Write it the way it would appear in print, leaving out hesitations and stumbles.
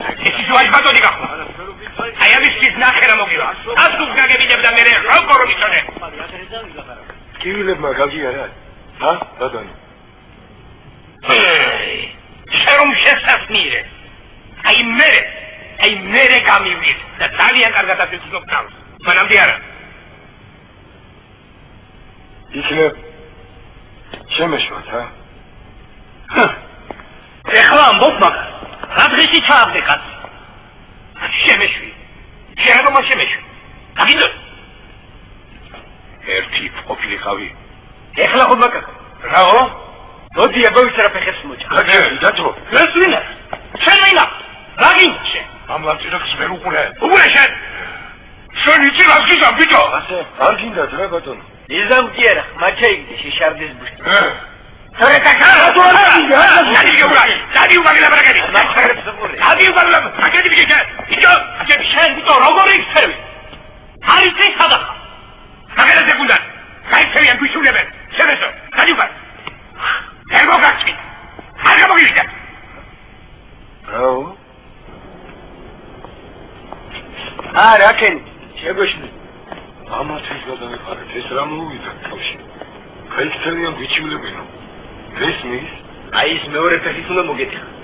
ეს ისოයි ბატონი გახო. აი ამის ის ნახერა მოგივა. ასუს გაგებინებ და მე როგორ მიწოდე. კივილებმა გაგიარა. ჰა, ბატონი. შერომ შესასნირე. აი მე გამივიდ და ძალიან კარგად აფიქრობ თავს. მანამდე არა. იქნებ შემეშვათ, ჰა? ეხლა ამბობ მაგას. რა დღეში ჩააბდე კაცი? შემეშვი. შენ შემეშვი. აგინდო. ერთი ყოფილიყავი. ეხლა ხომ მაგას. რაო? მოდი აბა ვიწერა ფეხებს მოჭა. გაჯერი, დათო. ეს ვინა? შენ ვინა? დაგინჩე. ამ ლამწირებს ვერ უყურე. უყურე შენ. შენ იცი რა გიზამ ბიჭო? ასე, არ გინდათ რა ბატონო. იზამ კი არა, მაჩაიგდი შეშარდეს ბუშტი. თორე კაკარა თუ არ გინდა? დადი უგაგილა ბრაგები. დადი უგაგილა. აკედი ბიჭო. ბიჭო, აკედი შენ ბიჭო როგორ იქცევი? არის ეს სადახა. მაგალითად ზეგუნდა. გაიქცევიან გიშულებენ. შემესო. დადი უგაგ. ვერ მოგაჩი. არ გამოგივიდა. რაო? არა, აკენი. შეგვეშლი. ამათის გადავიყარეთ, ეს რა მოუვიდა თავში? გაიქცევიან გიჩვლებენო. ეს მის? აი ეს მეორე ფეხით უნდა მოგეთიხა.